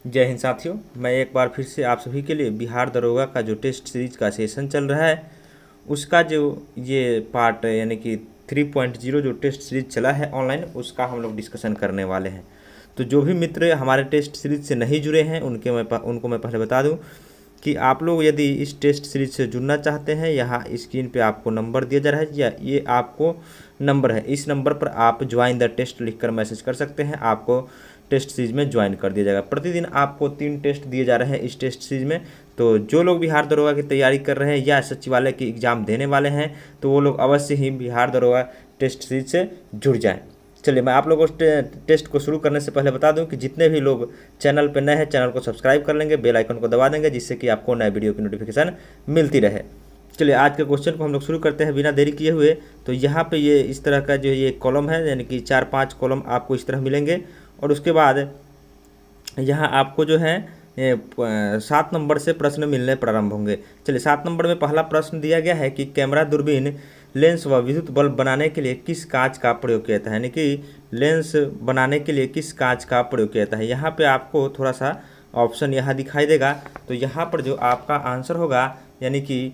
जय हिंद साथियों, मैं एक बार फिर से आप सभी के लिए बिहार दरोगा का जो टेस्ट सीरीज का सेशन चल रहा है उसका जो ये पार्ट यानी कि 3.0 जो टेस्ट सीरीज चला है ऑनलाइन, उसका हम लोग डिस्कशन करने वाले हैं। तो जो भी मित्र हमारे टेस्ट सीरीज से नहीं जुड़े हैं उनको मैं पहले बता दूं कि आप लोग यदि इस टेस्ट सीरीज से जुड़ना चाहते हैं, यहाँ स्क्रीन पे आपको नंबर दिया जा रहा है या ये आपको नंबर है, इस नंबर पर आप ज्वाइन द टेस्ट लिखकर मैसेज कर सकते हैं। आपको टेस्ट सीरीज में ज्वाइन कर दिया जाएगा। प्रतिदिन आपको 3 टेस्ट दिए जा रहे हैं इस टेस्ट सीरीज में। तो जो लोग बिहार दरोगा की तैयारी कर रहे हैं या सचिवालय की एग्ज़ाम देने वाले हैं तो वो लोग अवश्य ही बिहार दरोगा टेस्ट सीरीज से जुड़ जाएँ। चलिए, मैं आप लोगों को टेस्ट को शुरू करने से पहले बता दूं कि जितने भी लोग चैनल पर नए हैं चैनल को सब्सक्राइब कर लेंगे, बेल आइकन को दबा देंगे, जिससे कि आपको नए वीडियो की नोटिफिकेशन मिलती रहे। चलिए, आज के क्वेश्चन को हम लोग शुरू करते हैं बिना देरी किए हुए। तो यहाँ पे ये इस तरह का जो ये कॉलम है, यानी कि 4-5 कॉलम आपको इस तरह मिलेंगे और उसके बाद यहाँ आपको जो है 7 नंबर से प्रश्न मिलने प्रारंभ होंगे। चलिए, 7 नंबर में पहला प्रश्न दिया गया है कि कैमरा, दूरबीन, लेंस व विद्युत बल्ब बनाने के लिए किस कांच का प्रयोग किया जाता है, यानी कि लेंस बनाने के लिए किस कांच का प्रयोग किया जाता है। यहाँ पे आपको थोड़ा सा ऑप्शन यहाँ दिखाई देगा। तो यहाँ पर जो आपका आंसर होगा, यानी कि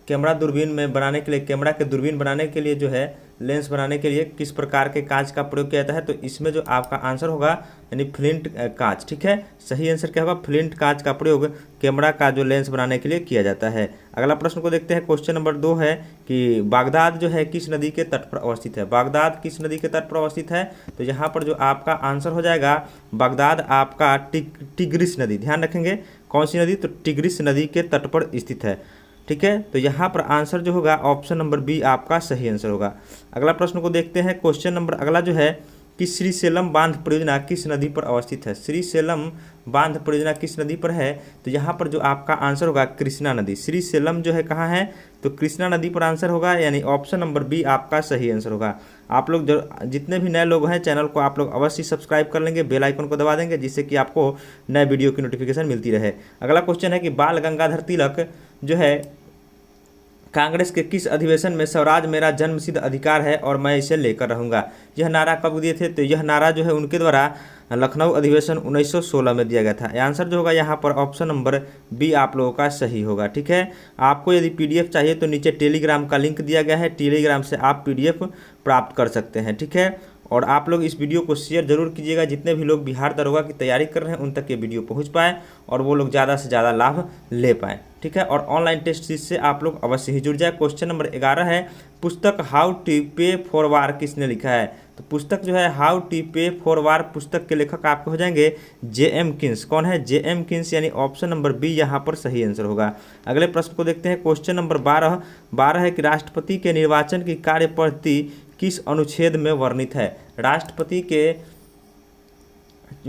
कैमरा दूरबीन में बनाने के लिए, कैमरा के दूरबीन बनाने के लिए जो है लेंस बनाने के लिए किस प्रकार के कांच का प्रयोग किया जाता है, तो इसमें जो आपका आंसर होगा यानी फ्लिंट कांच। ठीक है, सही आंसर क्या होगा? फ्लिंट कांच का प्रयोग कैमरा का जो लेंस बनाने के लिए किया जाता है। अगला प्रश्न को देखते हैं। क्वेश्चन नंबर 2 है कि बागदाद जो है किस नदी के तट पर अवस्थित है। बागदाद किस नदी के तट पर अवस्थित है? तो यहाँ पर जो आपका आंसर हो जाएगा बागदाद आपका टिग्रिस नदी। ध्यान रखेंगे कौन सी नदी? तो टिग्रिस नदी के तट पर स्थित है। ठीक है, तो यहाँ पर आंसर जो होगा ऑप्शन नंबर बी आपका सही आंसर होगा। अगला प्रश्न को देखते हैं। क्वेश्चन नंबर अगला जो है कि श्रीशैलम बांध परियोजना किस नदी पर अवस्थित है। श्रीशैलम बांध परियोजना किस नदी पर है? तो यहाँ पर जो आपका आंसर होगा कृष्णा नदी। श्रीशैलम जो है कहाँ है? तो कृष्णा नदी पर आंसर होगा, यानी ऑप्शन नंबर बी आपका सही आंसर होगा। आप लोग जो जितने भी नए लोग हैं चैनल को आप लोग अवश्य सब्सक्राइब कर लेंगे, बेल आइकन को दबा देंगे, जिससे कि आपको नए वीडियो की नोटिफिकेशन मिलती रहे। अगला क्वेश्चन है कि बाल गंगाधर तिलक जो है कांग्रेस के किस अधिवेशन में स्वराज मेरा जन्मसिद्ध अधिकार है और मैं इसे लेकर रहूंगा, यह नारा कब दिए थे? तो यह नारा जो है उनके द्वारा लखनऊ अधिवेशन 1916 में दिया गया था। आंसर जो होगा यहाँ पर ऑप्शन नंबर बी आप लोगों का सही होगा। ठीक है, आपको यदि पीडीएफ चाहिए तो नीचे टेलीग्राम का लिंक दिया गया है, टेलीग्राम से आप पीडीएफ प्राप्त कर सकते हैं। ठीक है, और आप लोग इस वीडियो को शेयर जरूर कीजिएगा, जितने भी लोग बिहार दरोगा की तैयारी कर रहे हैं उन तक ये वीडियो पहुंच पाए और वो लोग ज़्यादा से ज़्यादा लाभ ले पाएँ। ठीक है, और ऑनलाइन टेस्ट सीरीज से आप लोग अवश्य ही जुड़ जाए। क्वेश्चन नंबर 11 है पुस्तक हाउ टू पे फॉर वार किसने लिखा है? तो पुस्तक जो है हाउ टू पे फॉर वार पुस्तक के लेखक आपके हो जाएंगे जे.एम. किन्स। कौन है? जे.एम. किन्स, यानी ऑप्शन नंबर बी यहाँ पर सही आंसर होगा। अगले प्रश्न को देखते हैं। क्वेश्चन नंबर 12 है कि राष्ट्रपति के निर्वाचन की कार्य पद्धति किस अनुच्छेद में वर्णित है? राष्ट्रपति के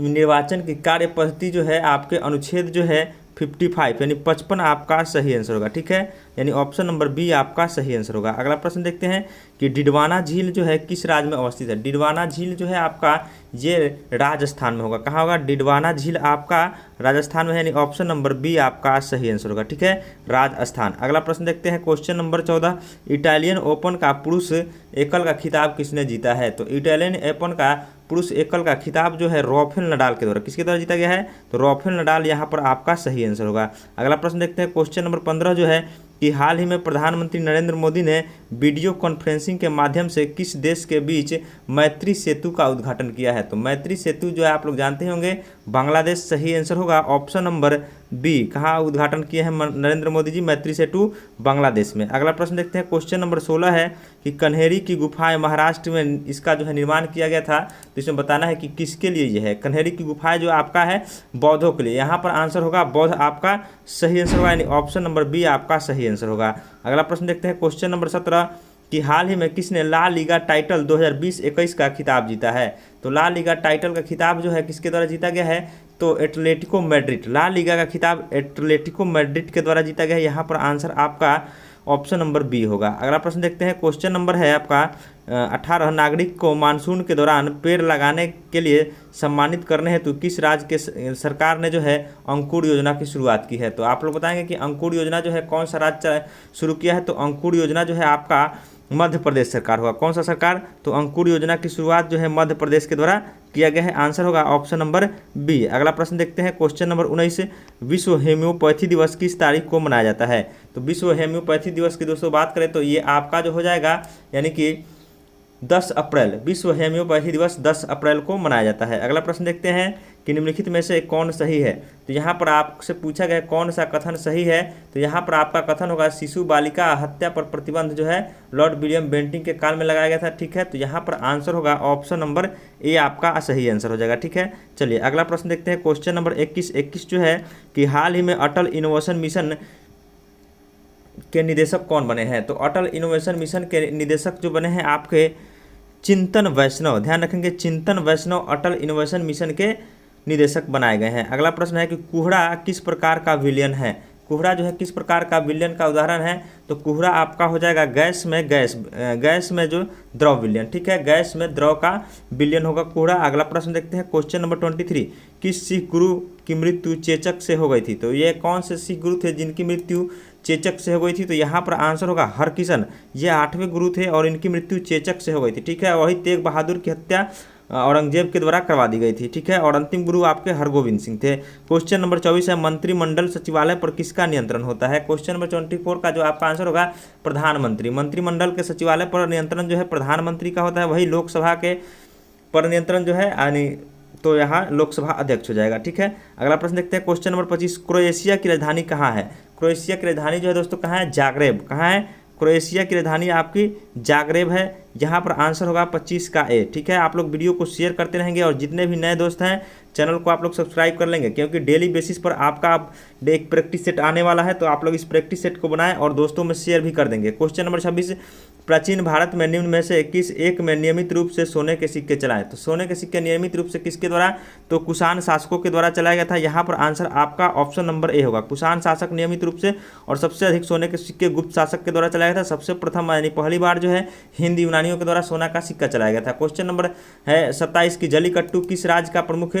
निर्वाचन की कार्य पद्धति जो है आपके अनुच्छेद जो है 55 यानी 55 आपका सही आंसर होगा। ठीक है, यानी ऑप्शन नंबर बी आपका सही आंसर होगा। अगला प्रश्न देखते हैं कि डिडवाना झील जो है किस राज्य में अवस्थित है? डिडवाना झील जो है आपका ये राजस्थान में होगा। कहाँ होगा? डिडवाना झील आपका राजस्थान में है, यानी ऑप्शन नंबर बी आपका सही आंसर होगा। ठीक है, राजस्थान। अगला प्रश्न देखते हैं। क्वेश्चन नंबर 14 इटालियन ओपन का पुरुष एकल का खिताब किसने जीता है? तो इटालियन ओपन का पुरुष एकल का खिताब जो है राफेल नडाल के द्वारा किसके द्वारा जीता गया है? तो राफेल नडाल यहाँ पर आपका सही आंसर होगा। अगला प्रश्न देखते हैं। क्वेश्चन नंबर 15 जो है कि हाल ही में प्रधानमंत्री नरेंद्र मोदी ने वीडियो कॉन्फ्रेंसिंग के माध्यम से किस देश के बीच मैत्री सेतु का उद्घाटन किया है? तो मैत्री सेतु जो है आप लोग जानते होंगे बांग्लादेश सही आंसर होगा। Option number B. कहाँ उद्घाटन किए हैं नरेंद्र मोदी जी? मैत्री सेतु बांग्लादेश में। अगला प्रश्न देखते हैं। क्वेश्चन नंबर 16 है कि कन्हेरी की गुफाएं महाराष्ट्र में इसका जो है निर्माण किया गया था, तो इसमें बताना है कि किसके लिए यह है। कन्हेरी की गुफाएं जो आपका है बौद्धों के लिए। यहाँ पर आंसर होगा बौद्ध आपका सही आंसर होगा, यानी ऑप्शन नंबर बी आपका सही आंसर होगा। अगला प्रश्न देखते हैं। क्वेश्चन नंबर 17 कि हाल ही में किसने ला लीगा टाइटल 2020-21 का खिताब जीता है? तो ला लीगा टाइटल का खिताब जो है किसके द्वारा जीता गया है? तो एटलेटिको मैड्रिड। ला लीगा का खिताब एटलेटिको मैड्रिड के द्वारा जीता गया है। यहाँ पर आंसर आपका ऑप्शन नंबर बी होगा। अगला प्रश्न देखते हैं। क्वेश्चन नंबर है आपका 18 नागरिक को मानसून के दौरान पेड़ लगाने के लिए सम्मानित करने हेतु किस राज्य के सरकार ने जो है अंकुर योजना की शुरुआत की है? तो आप लोग बताएंगे कि अंकुर योजना जो है कौन सा राज्य शुरू किया है? तो अंकुर योजना जो है आपका मध्य प्रदेश सरकार होगा। कौन सा सरकार? तो अंकुर योजना की शुरुआत जो है मध्य प्रदेश के द्वारा किया गया है। आंसर होगा ऑप्शन नंबर बी। अगला प्रश्न देखते हैं, क्वेश्चन नंबर 19, विश्व होम्योपैथी दिवस किस तारीख को मनाया जाता है? तो विश्व होम्योपैथी दिवस की दोस्तों बात करें तो ये आपका जो हो जाएगा यानी कि 10 अप्रैल, विश्व होम्योपैथी दिवस 10 अप्रैल को मनाया जाता है। अगला प्रश्न देखते हैं कि निम्नलिखित में से कौन सही है? तो यहाँ पर आपसे पूछा गया कौन सा कथन सही है, तो यहाँ पर आपका कथन होगा शिशु बालिका हत्या पर प्रतिबंध जो है लॉर्ड विलियम बेंटिंक के काल में लगाया गया था। ठीक है, तो यहाँ पर आंसर होगा ऑप्शन नंबर ए आपका सही आंसर हो जाएगा। ठीक है, चलिए अगला प्रश्न देखते हैं, क्वेश्चन नंबर 21 जो है कि हाल ही में अटल इनोवेशन मिशन के निदेशक कौन बने हैं? तो अटल इनोवेशन मिशन के निदेशक जो बने हैं आपके चिंतन वैष्णव। ध्यान रखेंगे, चिंतन वैष्णव अटल इनोवेशन मिशन के निदेशक बनाए गए हैं। अगला प्रश्न है कि कुहड़ा किस प्रकार का विलयन है? कुहड़ा जो है किस प्रकार का विलयन का उदाहरण है? तो कुहड़ा आपका हो जाएगा गैस में जो द्रव विलयन। ठीक है, गैस में द्रव का विलयन होगा कुहड़ा। अगला प्रश्न देखते हैं, क्वेश्चन नंबर 23, किस सिख गुरु की मृत्यु चेचक से हो गई थी? तो ये कौन से सिख गुरु थे जिनकी मृत्यु चेचक से हो गई थी? तो यहाँ पर आंसर होगा हरकिशन। ये 8वें गुरु थे और इनकी मृत्यु चेचक से हो गई थी। ठीक है, वही तेग बहादुर की हत्या औरंगजेब के द्वारा करवा दी गई थी। ठीक है, और अंतिम गुरु आपके हरगोविंद सिंह थे। क्वेश्चन नंबर 24 है, मंत्रिमंडल सचिवालय पर किसका नियंत्रण होता है? क्वेश्चन नंबर 24 का जो आपका आंसर होगा प्रधानमंत्री। मंत्रिमंडल के सचिवालय पर नियंत्रण जो है प्रधानमंत्री का होता है, वही लोकसभा के पर नियंत्रण जो है यानी तो यहाँ लोकसभा अध्यक्ष हो जाएगा। ठीक है, अगला प्रश्न देखते हैं, क्वेश्चन नंबर 25, क्रोएशिया की राजधानी कहाँ है? क्रोएशिया की राजधानी जो है दोस्तों कहाँ है? जागरेब। कहाँ है? क्रोएशिया की राजधानी आपकी जागरेब है। यहाँ पर आंसर होगा 25 का ए। ठीक है, आप लोग वीडियो को शेयर करते रहेंगे और जितने भी नए दोस्त हैं चैनल को आप लोग सब्सक्राइब कर लेंगे, क्योंकि डेली बेसिस पर आपका एक प्रैक्टिस सेट आने वाला है, तो आप लोग इस प्रैक्टिस सेट को बनाएं और दोस्तों में शेयर भी कर देंगे। क्वेश्चन नंबर 26, प्राचीन भारत में निम्न में से किस एक में नियमित रूप से सोने के सिक्के चलाए? तो सोने के सिक्के नियमित रूप से किसके द्वारा? तो कुषाण शासकों के द्वारा चलाया गया था। यहाँ पर आंसर आपका ऑप्शन नंबर ए होगा, कुषाण शासक नियमित रूप से। और सबसे अधिक सोने के सिक्के गुप्त शासक के द्वारा चलाया गया था। सबसे प्रथम यानी पहली बार जो है हिंद यूनानियों के द्वारा सोना का सिक्का चलाया गया था। क्वेश्चन नंबर है 27 की जलीकट्टू किस राज्य का प्रमुख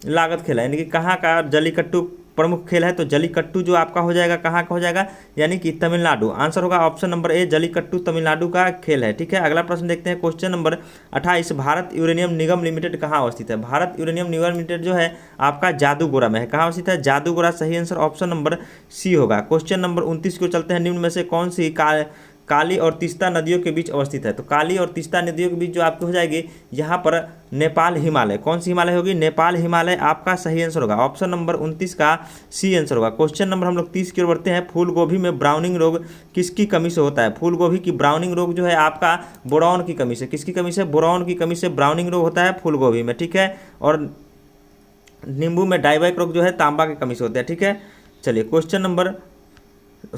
लागत खेल है? यानी कि कहाँ का जलीकट्टू प्रमुख खेल है? तो जलीकट्टू जो आपका हो जाएगा कहाँ का हो जाएगा? यानी कि तमिलनाडु। आंसर होगा option number A, Jallikattu Tamil Nadu का खेल है। ठीक है, अगला प्रश्न देखते हैं, क्वेश्चन नंबर 28, भारत यूरेनियम निगम लिमिटेड कहाँ अवस्थित है? भारत यूरेनियम निगम लिमिटेड जो है आपका जादूगोरा में है। कहाँ अवस्थित है? जादूगोरा। सही आंसर ऑप्शन नंबर सी होगा। क्वेश्चन नंबर 29 को चलते हैं, निम्न में से कौन सी काली और तीस्ता नदियों के बीच अवस्थित है? तो काली और तीस्ता नदियों के बीच जो आपकी हो जाएगी यहाँ पर नेपाल हिमालय। कौन सी हिमालय होगी? नेपाल हिमालय आपका सही आंसर होगा। ऑप्शन नंबर 29 का सी आंसर होगा। क्वेश्चन नंबर हम लोग 30 की ओर बढ़ते हैं, फूल गोभी में ब्राउनिंग रोग किसकी कमी से होता है? फूल गोभी की ब्राउनिंग रोग जो है आपका बोरॉन की कमी से। किसकी कमी से? बोरॉन की कमी से ब्राउनिंग रोग होता है फूल गोभी में। ठीक है, और नींबू में डाइवैक रोग जो है तांबा की कमी से होता है। ठीक है, चलिए क्वेश्चन नंबर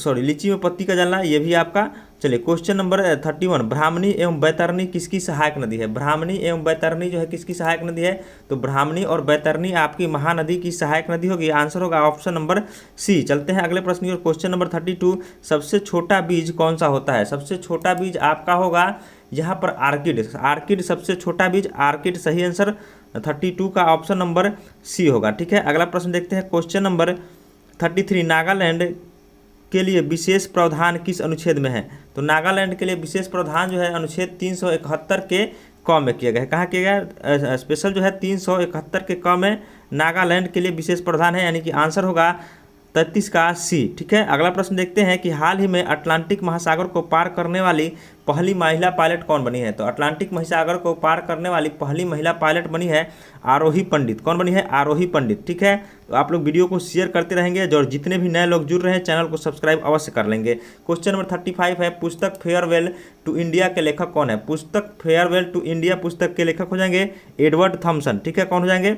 लीची में पत्ती का जलना, ये भी आपका। चलिए क्वेश्चन नंबर 31, ब्राह्मणी एवं बैतरणी किसकी सहायक नदी है? ब्राह्मणी एवं बैतरणी जो है किसकी सहायक नदी है? तो ब्राह्मणी और बैतरणी आपकी महानदी की सहायक नदी होगी। आंसर होगा ऑप्शन नंबर सी। चलते हैं अगले प्रश्न की ओर। क्वेश्चन नंबर 32, सबसे छोटा बीज कौन सा होता है? सबसे छोटा बीज आपका होगा यहाँ पर आर्किड। आर्किड सबसे छोटा बीज, आर्किड सही आंसर 32 का ऑप्शन नंबर सी होगा। ठीक है, अगला प्रश्न देखते हैं, क्वेश्चन नंबर 33, नागालैंड के लिए विशेष प्रावधान किस अनुच्छेद में है? तो नागालैंड के लिए विशेष प्रावधान जो है अनुच्छेद 371 के क में किया गया है। कहाँ किया गया? स्पेशल जो है 371 के क में नागालैंड के लिए विशेष प्रावधान है, यानी कि आंसर होगा 33 का सी। ठीक है, अगला प्रश्न देखते हैं कि हाल ही में अटलांटिक महासागर को पार करने वाली पहली महिला पायलट कौन बनी है? तो अटलांटिक महासागर को पार करने वाली पहली महिला पायलट बनी है आरोही पंडित। कौन बनी है? आरोही पंडित। ठीक है, तो आप लोग वीडियो को शेयर करते रहेंगे और जितने भी नए लोग जुड़ रहे हैं चैनल को सब्सक्राइब अवश्य कर लेंगे। क्वेश्चन नंबर 35 है, पुस्तक फेयरवेल टू इंडिया के लेखक कौन है? पुस्तक फेयरवेल टू इंडिया पुस्तक के लेखक हो जाएंगे एडवर्ड थॉमसन। ठीक है, कौन हो जाएंगे?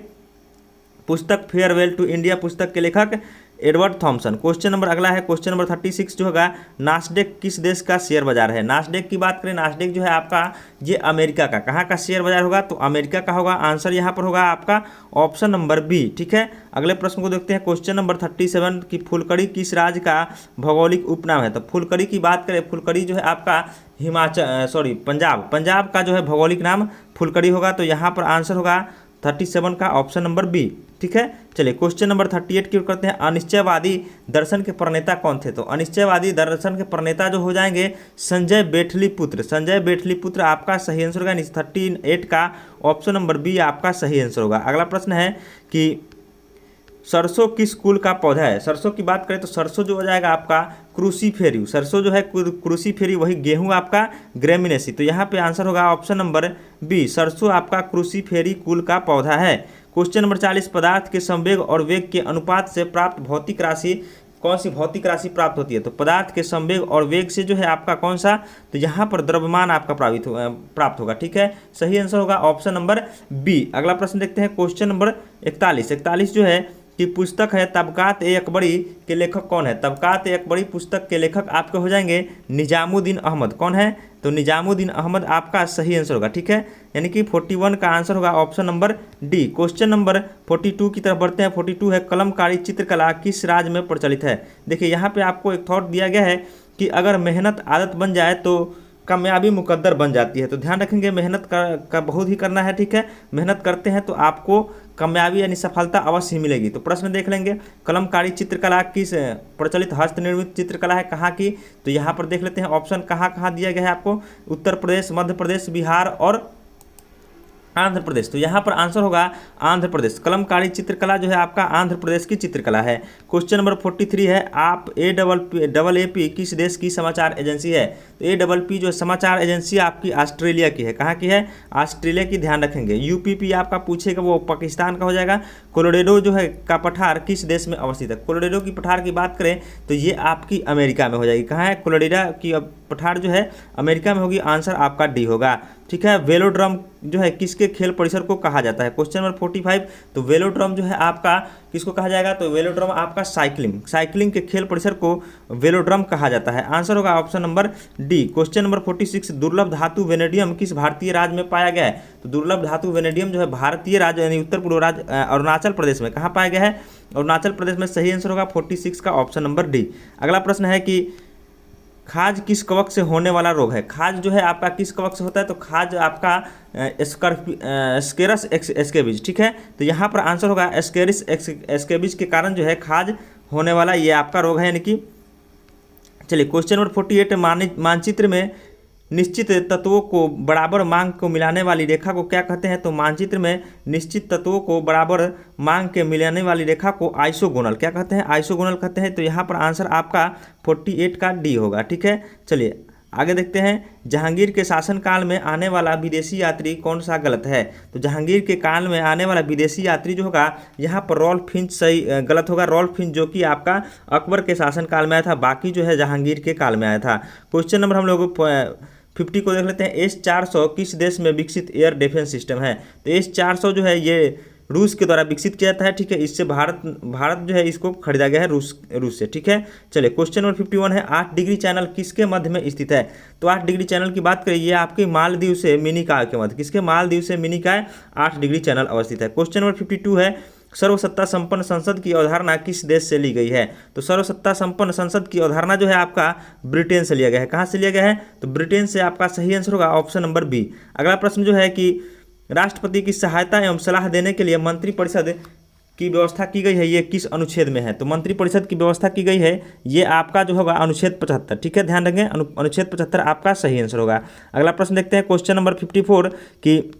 पुस्तक फेयरवेल टू इंडिया पुस्तक के लेखक एडवर्ड थॉमसन। क्वेश्चन नंबर अगला है, क्वेश्चन नंबर 36 जो होगा, नास्डेक किस देश का शेयर बाजार है? नास्डेक की बात करें, नास्डेक जो है आपका ये अमेरिका का। कहाँ का शेयर बाजार होगा? तो अमेरिका का होगा। आंसर यहाँ पर होगा आपका ऑप्शन नंबर बी। ठीक है, अगले प्रश्न को देखते हैं, क्वेश्चन नंबर 37 की फुलकड़ी किस राज्य का भौगोलिक उपनाम है? तो फुलकड़ी की बात करें, फुलकड़ी जो है आपका पंजाब का जो है भौगोलिक नाम फुलकड़ी होगा। तो यहाँ पर आंसर होगा 37 का ऑप्शन नंबर बी। ठीक है, चलिए क्वेश्चन नंबर 38 की ओर करते हैं। अनिश्चयवादी दर्शन के प्रणेता कौन थे? तो अनिश्चयवादी दर्शन के प्रणेता जो हो जाएंगे संजय बेठलीपुत्र। संजय बेठलीपुत्र आपका सही आंसर होगा। 38 का ऑप्शन नंबर बी आपका सही आंसर होगा। अगला प्रश्न है कि सरसों किस कुल का पौधा है? सरसों की बात करें तो सरसों जो हो जाएगा आपका क्रूसीफेरी। सरसों जो है क्रूसीफेरी, वही गेहूं आपका ग्रेमिनेसी। तो यहाँ पे आंसर होगा ऑप्शन नंबर बी, सरसों आपका क्रूसीफेरी कुल का पौधा है। क्वेश्चन नंबर 40, पदार्थ के संवेग और वेग के अनुपात से प्राप्त भौतिक राशि कौन सी भौतिक राशि प्राप्त होती है? तो पदार्थ के संवेग और वेग से जो है आपका कौन सा? तो यहाँ पर द्रव्यमान आपका प्राप्त होगा। ठीक है, सही आंसर होगा ऑप्शन नंबर बी। अगला प्रश्न देखते हैं क्वेश्चन नंबर 41 जो है कि पुस्तक है तबकात ए अकबरी के लेखक कौन है? तबकात ए अकबरी पुस्तक के लेखक आपके हो जाएंगे निजामुद्दीन अहमद। कौन है? तो निजामुद्दीन अहमद आपका सही आंसर होगा। ठीक है, यानी कि 41 का आंसर होगा option number D. Question number 42 की तरफ बढ़ते हैं। 42 है कलमकारी चित्रकला किस राज्य में प्रचलित है? देखिए यहाँ पे आपको एक थॉट दिया गया है कि अगर मेहनत आदत बन जाए तो कामयाबी मुकद्दर बन जाती है। तो ध्यान रखेंगे मेहनत का बहुत ही करना है। ठीक है, मेहनत करते हैं तो आपको कामयाबी यानी सफलता अवश्य ही मिलेगी। तो प्रश्न देख लेंगे, कलमकारी चित्रकला किस प्रचलित हस्त निर्मित चित्रकला है, कहाँ की? तो यहाँ पर देख लेते हैं ऑप्शन कहाँ कहाँ दिया गया है आपको, उत्तर प्रदेश, मध्य प्रदेश, बिहार और आंध्र प्रदेश। तो यहाँ पर आंसर होगा आंध्र प्रदेश। कलमकारी चित्रकला जो है आपका आंध्र प्रदेश की चित्रकला है। क्वेश्चन नंबर 43 है, आप AAP किस देश की समाचार एजेंसी है? तो AAP जो समाचार एजेंसी आपकी ऑस्ट्रेलिया की है। कहाँ की है? ऑस्ट्रेलिया की। ध्यान रखेंगे। UPP आपका पूछेगा वो पाकिस्तान का हो जाएगा। कोलोराडो जो है का पठार किस देश में अवस्थित है? कोलोराडो की पठार की बात करें तो ये आपकी अमेरिका में हो जाएगी। कहाँ है? कोलोराडो की पठार जो है अमेरिका में होगी। आंसर आपका डी होगा। ठीक है, वेलोड्रम जो है किसके खेल परिसर को कहा जाता है? क्वेश्चन नंबर 45, तो वेलोड्रम जो है आपका किसको कहा जाएगा? तो वेलोड्रम आपका साइकिलिंग के खेल परिसर को वेलोड्रम कहा जाता है। आंसर होगा option number D. Question number 46, दुर्लभ धातु वेनेडियम किस भारतीय राज्य में पाया गया है? तो दुर्लभ धातु वेनेडियम जो है भारतीय राज्य यानी उत्तर पूर्व राज्य अरुणाचल प्रदेश में। कहाँ पाया गया है? अरुणाचल प्रदेश में। सही आंसर होगा 46 का ऑप्शन नंबर डी। अगला प्रश्न है कि खाज किस कवक से होने वाला रोग है? खाज जो है आपका किस कवक से होता है? तो खाज आपका एस्केरस एस्केबिज। ठीक है, तो यहाँ पर आंसर होगा एस्केरिस एस्केबिज के कारण जो है खाज होने वाला ये आपका रोग है। यानी कि चलिए क्वेश्चन नंबर 48, मानचित्र में निश्चित तत्वों को बराबर मांग को मिलाने वाली रेखा को क्या कहते हैं? तो मानचित्र में निश्चित तत्वों को बराबर मांग के मिलाने वाली रेखा को आइसोगोनल क्या कहते हैं? आइसोगोनल कहते हैं। तो यहाँ पर आंसर आपका 48 का डी होगा। ठीक है, चलिए आगे देखते हैं। जहांगीर के शासनकाल में आने वाला विदेशी यात्री कौन सा गलत है? तो जहांगीर के काल में आने वाला विदेशी यात्री जो होगा यहाँ पर रॉल्फ फिंच सही गलत होगा। रॉल्फ फिंच जो कि आपका अकबर के शासनकाल में आया था, बाकी जो है जहांगीर के काल में आया था। क्वेश्चन नंबर हम लोग 50 को देख लेते हैं। S-400 किस देश में विकसित एयर डिफेंस सिस्टम है? तो S-400 जो है ये रूस के द्वारा विकसित किया जाता है। ठीक है, इससे भारत जो है इसको खरीदा गया है रूस से। ठीक है, चलिए क्वेश्चन नंबर 51 है, 8 डिग्री चैनल किसके मध्य में स्थित है? तो 8 डिग्री चैनल की बात करें, ये आपके मालदीव से मिनिकॉय के मध्य। किसके? मालदीव से मिनिकॉय 8 डिग्री चैनल अवस्थित है। क्वेश्चन नंबर 52 है, सर्वसत्ता संपन्न संसद की अवधारणा किस देश से ली गई है? तो सर्वसत्ता संपन्न संसद की अवधारणा जो है आपका ब्रिटेन से लिया गया है। कहाँ से लिया गया है? तो ब्रिटेन से। आपका सही आंसर होगा ऑप्शन नंबर बी। अगला प्रश्न जो है कि राष्ट्रपति की सहायता एवं सलाह देने के लिए मंत्रिपरिषद की व्यवस्था की गई है, ये किस अनुच्छेद में है? तो मंत्रिपरिषद की व्यवस्था की गई है, ये आपका जो होगा अनुच्छेद 75। ठीक है, ध्यान रखें अनुच्छेद 75 आपका सही आंसर होगा। अगला प्रश्न देखते हैं क्वेश्चन नंबर 54 कि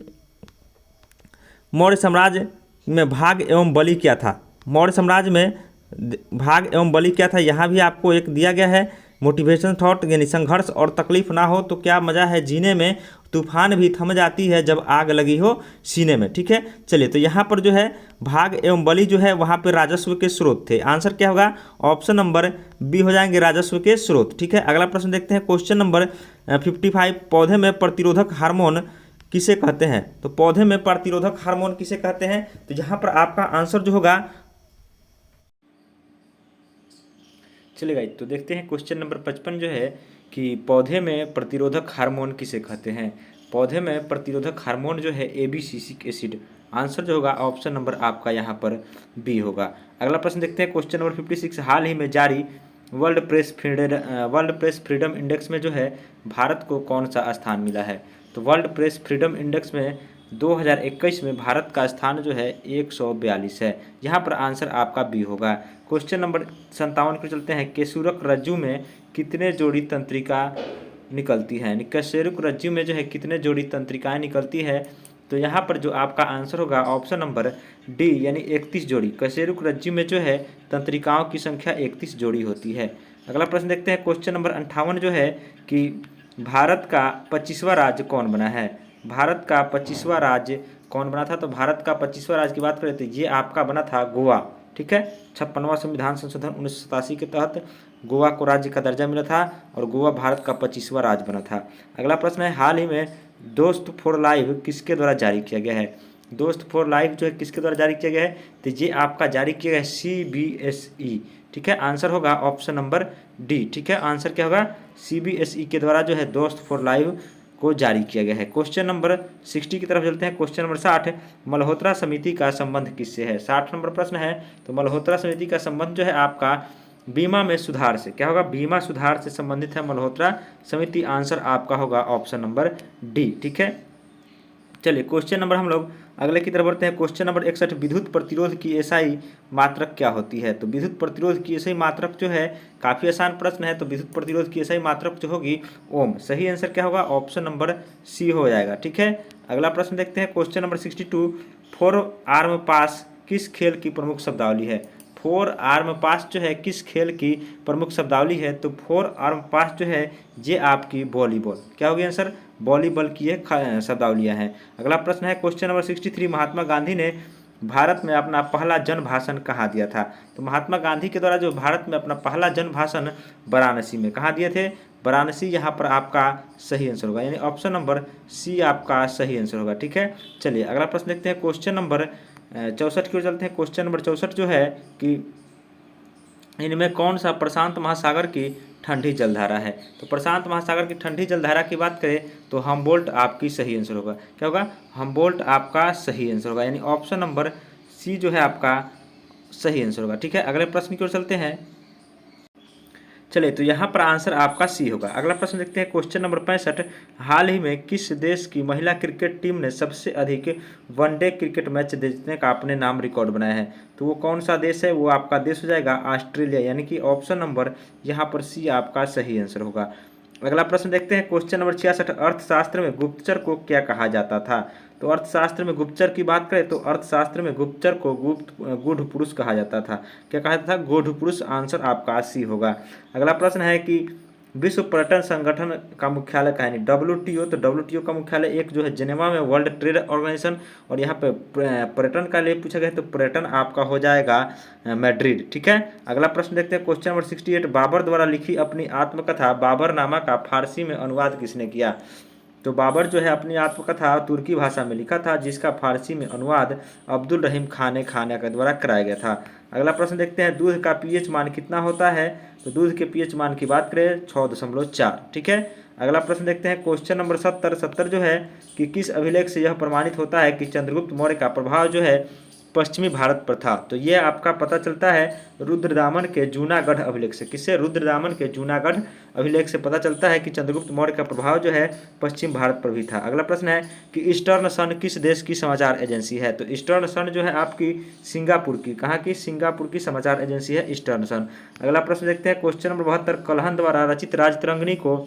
मौर्य साम्राज्य में भाग एवं बलि क्या था? मौर्य साम्राज्य में भाग एवं बलि क्या था? यहाँ भी आपको एक दिया गया है मोटिवेशन थॉट, यानी संघर्ष और तकलीफ ना हो तो क्या मजा है जीने में, तूफान भी थम जाती है जब आग लगी हो सीने में। ठीक है, चलिए तो यहाँ पर जो है भाग एवं बलि जो है वहाँ पे राजस्व के स्रोत थे। आंसर क्या होगा? ऑप्शन नंबर बी हो जाएंगे राजस्व के स्रोत। ठीक है, अगला प्रश्न देखते हैं क्वेश्चन नंबर 55, पौधे में प्रतिरोधक हार्मोन किसे कहते हैं? तो पौधे में प्रतिरोधक हार्मोन किसे कहते हैं? तो यहाँ पर आपका आंसर जो होगा, चलिए तो देखते हैं क्वेश्चन नंबर 55 जो है कि पौधे में प्रतिरोधक हार्मोन किसे कहते हैं? पौधे में प्रतिरोधक हार्मोन जो है एबिसिसिक एसिड। आंसर जो होगा ऑप्शन नंबर आपका यहाँ पर बी होगा। अगला प्रश्न देखते हैं क्वेश्चन नंबर 56, हाल ही में जारी वर्ल्ड प्रेस फ्रीडम इंडेक्स में जो है भारत को कौन सा स्थान मिला है? तो वर्ल्ड प्रेस फ्रीडम इंडेक्स में 2021 में भारत का स्थान जो है 142 है। यहाँ पर आंसर आपका बी होगा। क्वेश्चन नंबर 57 को चलते हैं। केशुरक रज्जु में कितने जोड़ी तंत्रिका निकलती है? केशुरक रज्जु में जो है कितने जोड़ी तंत्रिकाएं निकलती है? तो यहाँ पर जो आपका आंसर होगा ऑप्शन नंबर डी यानी 31 जोड़ी। केशुरक रज्जु में जो है तंत्रिकाओं की संख्या 31 जोड़ी होती है। अगला प्रश्न देखते हैं। क्वेश्चन नंबर 58 जो है कि भारत का 25वां राज्य कौन बना है? भारत का 25वां राज्य कौन बना था? तो भारत का 25वां राज्य की बात करें तो ये आपका बना था गोवा। ठीक है, 56वां संविधान संशोधन 1987 के तहत गोवा को राज्य का दर्जा मिला था और गोवा भारत का 25वां राज्य बना था। अगला प्रश्न है, हाल ही में दोस्त फॉर लाइफ किसके द्वारा जारी किया गया है? दोस्त फॉर लाइफ जो है किसके द्वारा जारी किया गया है? तो ये आपका जारी किया गया है CBSE। ठीक है, आंसर होगा ऑप्शन नंबर डी। ठीक है, आंसर क्या होगा? CBSE के द्वारा जो है दोस्त फॉर लाइफ को जारी किया गया है। क्वेश्चन नंबर 60 की तरफ चलते हैं। क्वेश्चन नंबर 60, मल्होत्रा समिति का संबंध किससे है? 60 नंबर प्रश्न है। तो मल्होत्रा समिति का संबंध जो है आपका बीमा में सुधार से, क्या होगा? बीमा सुधार से संबंधित है मल्होत्रा समिति। आंसर आपका होगा ऑप्शन नंबर डी। ठीक है, चलिए क्वेश्चन नंबर हम लोग अगले की तरफ बढ़ते हैं। क्वेश्चन नंबर 61, विद्युत प्रतिरोध की एसआई मात्रक क्या होती है? तो विद्युत प्रतिरोध की एसआई मात्रक जो है काफ़ी आसान प्रश्न है। तो विद्युत प्रतिरोध की एसआई मात्रक जो होगी ओम। सही आंसर क्या होगा? ऑप्शन नंबर सी हो जाएगा। ठीक है, अगला प्रश्न देखते हैं। क्वेश्चन नंबर 62, फोर आर्म पास किस खेल की प्रमुख शब्दावली है? फोर आर्म पास जो है किस खेल की प्रमुख शब्दावली है? तो फोर आर्म पास जो है ये आपकी वॉलीबॉल, क्या होगी आंसर? वॉलीबॉल की ये शब्दावलियाँ हैं। अगला प्रश्न है क्वेश्चन नंबर 63, महात्मा गांधी ने भारत में अपना पहला जन भाषण कहाँ दिया था? तो महात्मा गांधी के द्वारा जो भारत में अपना पहला जन भाषण वाराणसी में, कहाँ दिए थे? वाराणसी। यहाँ पर आपका सही आंसर होगा, यानी ऑप्शन नंबर सी आपका सही आंसर होगा। ठीक है, चलिए अगला प्रश्न देखते हैं। क्वेश्चन नंबर 64 की ओर चलते हैं। क्वेश्चन नंबर 64 जो है कि इनमें कौन सा प्रशांत महासागर की ठंडी जलधारा है? तो प्रशांत महासागर की ठंडी जलधारा की बात करें तो हम्बोल्ट आपकी सही आंसर होगा। क्या होगा? हम्बोल्ट आपका सही आंसर होगा, यानी ऑप्शन नंबर सी जो है आपका सही आंसर होगा। ठीक है, अगले प्रश्न की ओर चलते हैं। चलिए, तो यहाँ पर आंसर आपका सी होगा। अगला प्रश्न देखते हैं। क्वेश्चन नंबर 65, हाल ही में किस देश की महिला क्रिकेट टीम ने सबसे अधिक वनडे क्रिकेट मैच जीतने का अपने नाम रिकॉर्ड बनाया है? तो वो कौन सा देश है? वो आपका देश हो जाएगा ऑस्ट्रेलिया, यानी कि ऑप्शन नंबर यहाँ पर सी आपका सही आंसर होगा। अगला प्रश्न देखते हैं। क्वेश्चन नंबर 66, अर्थशास्त्र में गुप्तचर को क्या कहा जाता था? तो अर्थशास्त्र में गुप्तचर की बात करें तो अर्थशास्त्र में गुप्तचर को गूढ़ पुरुष कहा जाता था। क्या कहा जाता था? गूढ़ पुरुष। आंसर आपका सी होगा। अगला प्रश्न है कि विश्व पर्यटन संगठन का मुख्यालय कहाँ है? WTO। तो WTO का मुख्यालय एक जो है जेनेवा में, वर्ल्ड ट्रेड ऑर्गेनाइजेशन। और यहाँ पे पर्यटन का लिए पूछा गया तो पर्यटन आपका हो जाएगा मैड्रिड। ठीक है, अगला प्रश्न देखते हैं। क्वेश्चन नंबर 68, बाबर द्वारा लिखी अपनी आत्मकथा बाबरनामा का फारसी में अनुवाद किसने किया? तो बाबर जो है अपनी आत्मकथा तुर्की भाषा में लिखा था, जिसका फारसी में अनुवाद अब्दुल रहीम खान खाना के द्वारा कराया गया था। अगला प्रश्न देखते हैं। दूध का पीएच मान कितना होता है? तो दूध के पीएच मान की बात करें 6.4। ठीक है, अगला प्रश्न देखते हैं। क्वेश्चन नंबर 70 जो है कि किस अभिलेख से यह प्रमाणित होता है कि चंद्रगुप्त मौर्य का प्रभाव जो है पश्चिमी भारत पर था? तो ये आपका पता चलता है रुद्रदामन के जूनागढ़ अभिलेख से। किससे? रुद्रदामन के जूनागढ़ अभिलेख से पता चलता है कि चंद्रगुप्त मौर्य का प्रभाव जो है पश्चिम भारत पर भी था। अगला प्रश्न है कि ईस्टर्न सन किस देश की समाचार एजेंसी है? तो ईस्टर्न सन जो है आपकी सिंगापुर की, कहाँ की? सिंगापुर की समाचार एजेंसी है ईस्टर्न सन। अगला प्रश्न देखते हैं। क्वेश्चन नंबर 72, कल्हन द्वारा रचित राजतरंगिणी को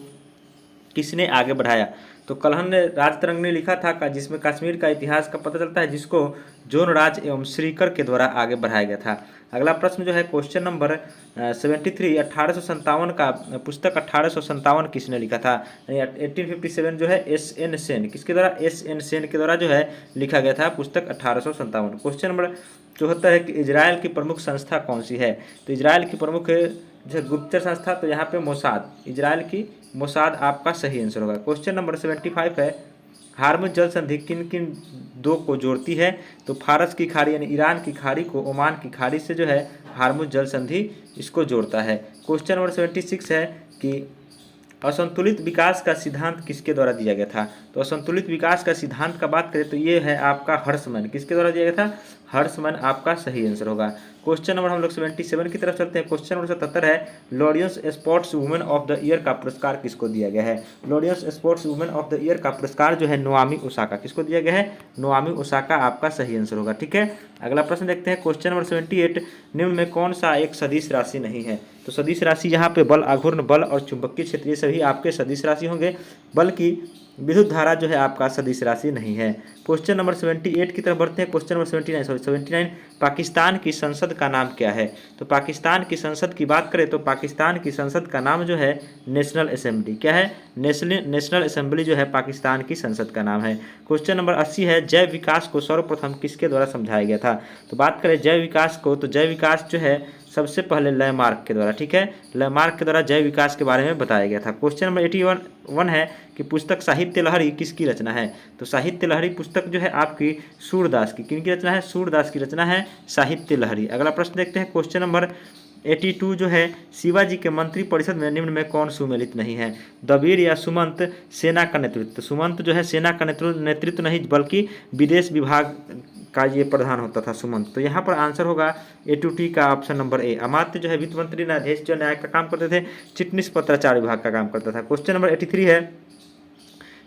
किसने आगे बढ़ाया? तो कल्हन ने राजतरंगिणी लिखा था जिसमें कश्मीर का इतिहास का पता चलता है, जिसको जोन राज एवं श्रीकर के द्वारा आगे बढ़ाया गया था। अगला प्रश्न जो है क्वेश्चन नंबर 73, 1857 का पुस्तक 1857 किसने लिखा था? 1857 जो है SN सेन, किसके द्वारा? SN सेन के द्वारा जो है लिखा गया था पुस्तक 1857। क्वेश्चन नंबर 74 है कि इजराइल की प्रमुख संस्था कौन सी है? तो इजराइल की प्रमुख जो है गुप्तचर संस्था, तो यहाँ पे मोसाद, इजराइल की मोसाद आपका सही आंसर होगा। क्वेश्चन नंबर 75 है, हार्मुज जल संधि किन किन दो को जोड़ती है? तो फारस की खाड़ी यानी ईरान की खाड़ी को ओमान की खाड़ी से जो है हार्मुज जल संधि इसको जोड़ता है। क्वेश्चन नंबर 76 है कि असंतुलित विकास का सिद्धांत किसके द्वारा दिया गया था? तो असंतुलित विकास का सिद्धांत का बात करें तो ये है आपका हर्षमैन। किसके द्वारा दिया गया था? हर्षमैन आपका सही आंसर होगा। क्वेश्चन नंबर हम लोग 77 की तरफ चलते हैं। क्वेश्चन नंबर 77 है, Laureus sports women of the year का पुरस्कार किसको दिया गया है? Laureus sports women of the year का पुरस्कार जो है नोआमी ओसाका। किसको दिया गया है? नोआमी ओसाका आपका सही आंसर होगा। ठीक है, अगला प्रश्न देखते हैं। क्वेश्चन नंबर 78, निम्न में कौन सा एक सदिश राशि नहीं है? तो सदिश राशि यहाँ पे बल, आघूर्ण बल और चुंबकीय क्षेत्र ये सभी आपके सदिश राशि होंगे, बल्कि विद्युत धारा जो है आपका सदिश राशि नहीं है। क्वेश्चन नंबर 78 की तरफ बढ़ते हैं। क्वेश्चन नंबर 79, पाकिस्तान की संसद का नाम क्या है? तो पाकिस्तान की संसद की बात करें तो पाकिस्तान की संसद का नाम जो है नेशनल असेंबली। क्या है? नेशनल असेंबली जो है पाकिस्तान की संसद का नाम है। क्वेश्चन नंबर 80 है, जैव विकास को सर्वप्रथम किसके द्वारा समझाया गया था? तो बात करें जैव विकास को, तो जैव विकास जो है सबसे पहले लैमार्क के द्वारा, ठीक है, लैमार्क के द्वारा जैव विकास के बारे में बताया गया था। क्वेश्चन नंबर 81 है कि पुस्तक साहित्य लहरी किसकी रचना है? तो साहित्य लहरी पुस्तक जो है आपकी सूरदास की, किनकी रचना है? सूरदास की रचना है साहित्य लहरी। अगला प्रश्न देखते हैं। क्वेश्चन नंबर 82 जो है, शिवाजी के मंत्रिपरिषद में निम्न में कौन सुमेलित नहीं है? दबीर या सुमंत सेना का नेतृत्व? सुमंत जो है सेना का नेतृत्व नहीं बल्कि विदेश विभाग का ये प्रधान होता था सुमंत। तो यहाँ पर आंसर होगा A2T का ऑप्शन नंबर ए। अमात्य जो है वित्त मंत्री, न्यायाधीश जो न्याय का काम करते थे, चिटनीस पत्राचार विभाग का काम करता था। क्वेश्चन नंबर 83 है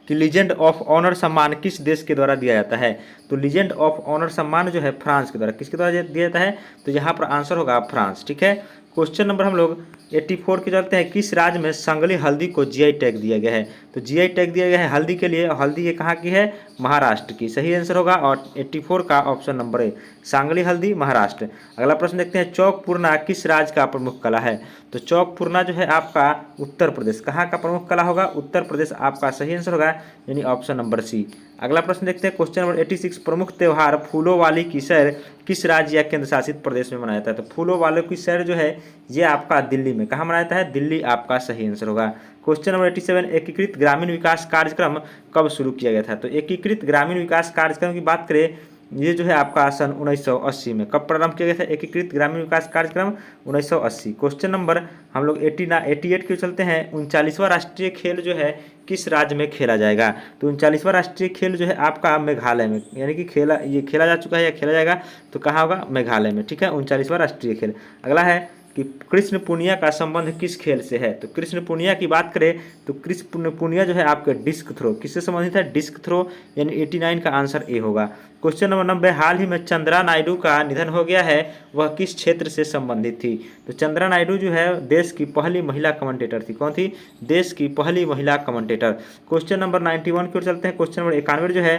कि लीजेंड ऑफ ऑनर सम्मान किस देश के द्वारा दिया जाता है? तो लीजेंड ऑफ ऑनर सम्मान जो है फ्रांस के द्वारा। किसके द्वारा दिया जाता है? तो यहाँ पर आंसर होगा फ्रांस। ठीक है, क्वेश्चन नंबर हम लोग 84 की चलते हैं। किस राज्य में संगली हल्दी को जीआई टैग दिया गया है? तो जीआई टैग दिया गया है हल्दी के लिए, हल्दी ये कहाँ की है? महाराष्ट्र की। सही आंसर होगा और 84 का ऑप्शन नंबर ए, सांगली हल्दी महाराष्ट्र। अगला प्रश्न देखते हैं। चौक पूर्णा किस राज्य का प्रमुख कला है? तो चौक पूर्णा जो है आपका उत्तर प्रदेश। कहाँ का प्रमुख कला होगा? उत्तर प्रदेश आपका सही आंसर होगा, यानी ऑप्शन नंबर सी। अगला प्रश्न देखते हैं। क्वेश्चन नंबर 86, प्रमुख त्यौहार फूलों वाली की सैर किस राज्य या केंद्र शासित प्रदेश में मनाया जाता है? तो फूलों वाले की सैर जो है ये आपका दिल्ली में। कहाँ मनाया जाता है? दिल्ली आपका सही आंसर होगा। क्वेश्चन नंबर 87, एकीकृत ग्रामीण विकास कार्यक्रम कब शुरू किया गया था? तो एकीकृत ग्रामीण विकास कार्यक्रम की बात करें, ये जो है आपका सन 1980 में। कब प्रारंभ किया गया था एकीकृत ग्रामीण विकास कार्यक्रम? 1980। क्वेश्चन नंबर हम लोग 88 के चलते हैं। 39वां राष्ट्रीय खेल जो है किस राज्य में खेला जाएगा? तो 39वां राष्ट्रीय खेल जो है आपका मेघालय में, यानी कि खेला जा चुका है या खेला जाएगा तो कहाँ होगा? मेघालय में। ठीक है, 39वां राष्ट्रीय खेल। अगला है कि कृष्ण पुनिया का संबंध किस खेल से है? तो कृष्ण पुनिया की बात करें तो कृष्ण पुनिया जो है आपके डिस्क थ्रो, किससे संबंधित है? डिस्क थ्रो, यानी 89 का आंसर ए होगा। क्वेश्चन नंबर 90, हाल ही में चंद्रा नायडू का निधन हो गया है, वह किस क्षेत्र से संबंधित थी? तो चंद्रा नायडू जो है देश की पहली महिला कमेंटेटर थी। कौन थी? देश की पहली महिला कमेंटेटर। क्वेश्चन नंबर 91 की ओर चलते हैं। क्वेश्चन नंबर 91 जो है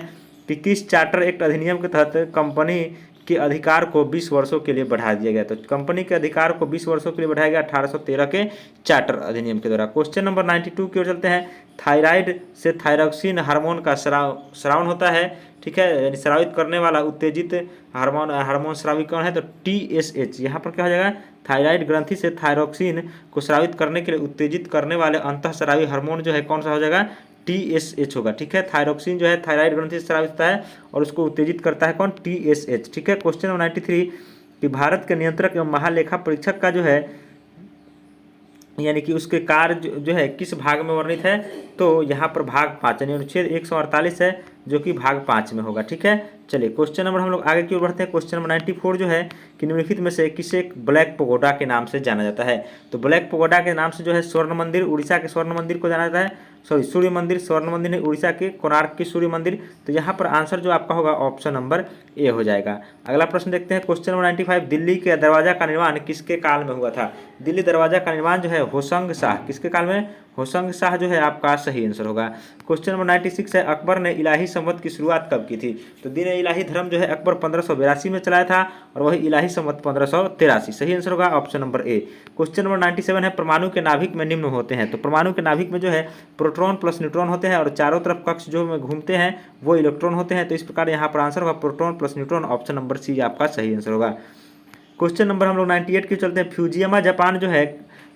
कि किस चार्टर एक्ट अधिनियम के तहत कंपनी के अधिकार को 20 वर्षों के लिए बढ़ा दिया गया? तो कंपनी के अधिकार को 20 वर्षों के लिए बढ़ाया गया 1813 के चार्टर अधिनियम के द्वारा। क्वेश्चन नंबर 92 की ओर चलते हैं। थायराइड से थायरॉक्सिन हार्मोन का स्रावन होता है, ठीक है, यानी स्रावित करने वाला उत्तेजित हार्मोन स्रावी कौन है? तो TSH। यहाँ पर क्या हो जाएगा? थायराइड ग्रंथि से थायरॉक्सिन को स्रावित करने के लिए उत्तेजित करने वाले अंतःस्रावी हार्मोन जो है कौन सा हो जाएगा? TSH होगा। ठीक है, थायरॉक्सिन जो है थायराइड ग्रंथि से स्रावित होता है और उसको उत्तेजित करता है कौन? TSH। ठीक है, क्वेश्चन नंबर 93 कि भारत के नियंत्रक एवं महालेखा परीक्षक का जो है यानी कि उसके कार्य जो है किस भाग में वर्णित है? तो यहाँ पर भाग 5 यानी अनुच्छेद 148 है जो कि भाग 5 में होगा। ठीक है, चलिए क्वेश्चन नंबर हम लोग आगे की ओर बढ़ते हैं। क्वेश्चन नंबर 94 जो है कि निम्नलिखित में से किसे ब्लैक पगोडा के नाम से जाना जाता है? तो ब्लैक पगोडा के नाम से जो है स्वर्ण मंदिर, उड़ीसा के स्वर्ण मंदिर को जाना जाता है, सूर्य मंदिर, स्वर्ण मंदिर नहीं, उड़ीसा के कोणार्क के सूर्य मंदिर। तो यहाँ पर आंसर जो आपका होगा ऑप्शन नंबर ए हो जाएगा। अगला प्रश्न देखते हैं। क्वेश्चन नंबर 95, दिल्ली के दरवाजा का निर्माण किसके काल में हुआ था? दिल्ली दरवाजा का निर्माण जो है होशंग शाह, किसके काल में? होशंग शाह जो है आपका सही आंसर होगा। क्वेश्चन नंबर 96 है, अकबर ने इलाही संवत की शुरुआत कब की थी? तो दिन इलाही धर्म जो है अकबर 1582 में चलाया था और वही इलाही संवत 1583। सही आंसर होगा option number A. Question number 97 है, परमाणु के नाभिक में निम्न होते हैं? तो परमाणु के नाभिक में जो है प्रोटॉन प्लस न्यूट्रॉन होते हैं और चारों तरफ कक्ष जो में घूमते हैं वो इलेक्ट्रॉन होते हैं। तो इस प्रकार यहाँ पर आंसर होगा proton plus neutron, option number C आपका सही आंसर होगा। क्वेश्चन नंबर हम लोग 98 की चलते हैं। फ्यूजियामा जापान जो है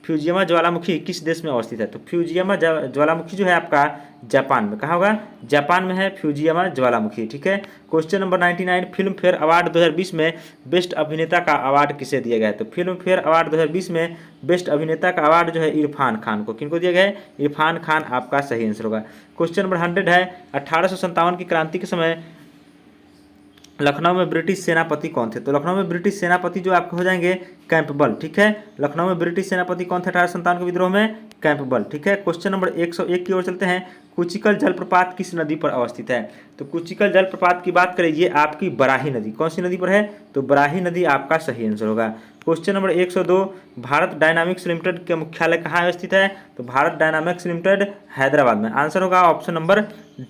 फ्यूजियामा ज्वालामुखी किस देश में अवस्थित है? तो फ्यूजियामा ज्वालामुखी जो है आपका जापान में, कहाँ होगा? जापान में है फ्यूजियामा ज्वालामुखी। ठीक है। Question number 99, film fair award 2020 में बेस्ट अभिनेता का अवार्ड किसे दिया गया है? तो फिल्म फेयर अवार्ड 2020 में बेस्ट अभिनेता का अवार्ड जो है इरफान खान को। किनको दिया गया है? इरफान खान आपका सही आंसर होगा। क्वेश्चन नंबर 100 है, 1857 की क्रांति के समय लखनऊ में ब्रिटिश सेनापति कौन थे? तो लखनऊ में ब्रिटिश सेनापति जो आपके हो जाएंगे कैंपबल। ठीक है। लखनऊ में ब्रिटिश सेनापति कौन थे 1857 के विद्रोह में? कैंपबल। ठीक है। क्वेश्चन नंबर 101 की ओर चलते हैं। कुचिकल जलप्रपात किस नदी पर अवस्थित है? तो कुचिकल जलप्रपात की बात करें, ये आपकी बराही नदी। कौन सी नदी पर है? तो बराही नदी आपका सही आंसर होगा। Question number 102, Bharat dynamics limited के मुख्यालय कहाँ स्थित है? तो भारत डायनामिक्स लिमिटेड हैदराबाद में। आंसर होगा ऑप्शन नंबर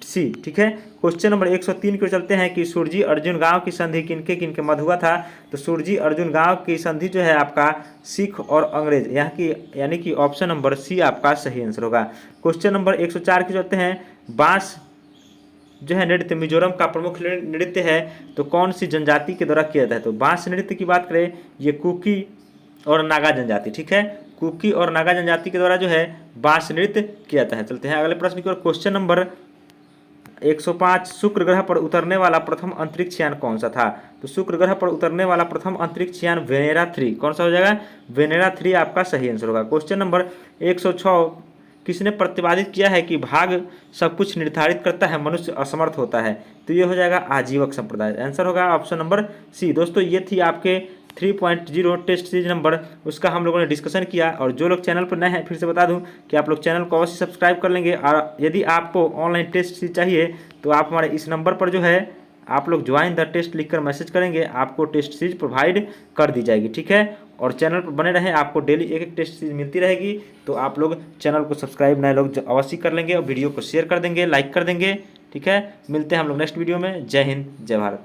सी। ठीक है। क्वेश्चन नंबर 103 को चलते हैं कि सुरजी अर्जुन गांव की संधि किनके किनके मध्य हुआ था? तो सुरजी अर्जुन गांव की संधि जो है आपका सिख और अंग्रेज, यहाँ की यानी कि ऑप्शन नंबर सी आपका सही आंसर होगा। क्वेश्चन नंबर 104 की चलते हैं, बांस जो है नृत्य मिजोरम का प्रमुख नृत्य है, तो कौन सी जनजाति के द्वारा किया जाता है? तो बांस नृत्य की बात करें, ये कुकी और नागा जनजाति। ठीक है। कुकी और नागा जनजाति के द्वारा जो है बांस नृत्य किया जाता है। चलते हैं अगले प्रश्न की ओर। क्वेश्चन नंबर 105, शुक्र ग्रह पर उतरने वाला प्रथम अंतरिक्ष यान कौन सा था? तो शुक्र ग्रह पर उतरने वाला प्रथम अंतरिक्ष यान वेनेरा 3। कौन सा हो जाएगा? वेनेरा 3 आपका सही आंसर होगा। क्वेश्चन नंबर 106, किसने प्रतिपादित किया है कि भाग सब कुछ निर्धारित करता है, मनुष्य असमर्थ होता है? तो ये हो जाएगा आजीवक संप्रदाय। आंसर होगा ऑप्शन नंबर सी। दोस्तों ये थी आपके 3.0 टेस्ट सीरीज नंबर, उसका हम लोगों ने डिस्कशन किया। और जो लोग चैनल पर नए हैं, फिर से बता दूं कि आप लोग चैनल को अवश्य सब्सक्राइब कर लेंगे। और यदि आपको ऑनलाइन टेस्ट सीरीज चाहिए तो आप हमारे इस नंबर पर जो है आप लोग ज्वाइन द टेस्ट लिखकर मैसेज करेंगे, आपको टेस्ट सीरीज प्रोवाइड कर दी जाएगी। ठीक है। और चैनल पर बने रहें, आपको डेली एक एक टेस्ट सीरीज मिलती रहेगी। तो आप लोग चैनल को सब्सक्राइब नए लोग अवश्य कर लेंगे और वीडियो को शेयर कर देंगे, लाइक कर देंगे। ठीक है। मिलते हैं हम लोग नेक्स्ट वीडियो में। जय हिंद, जय भारत।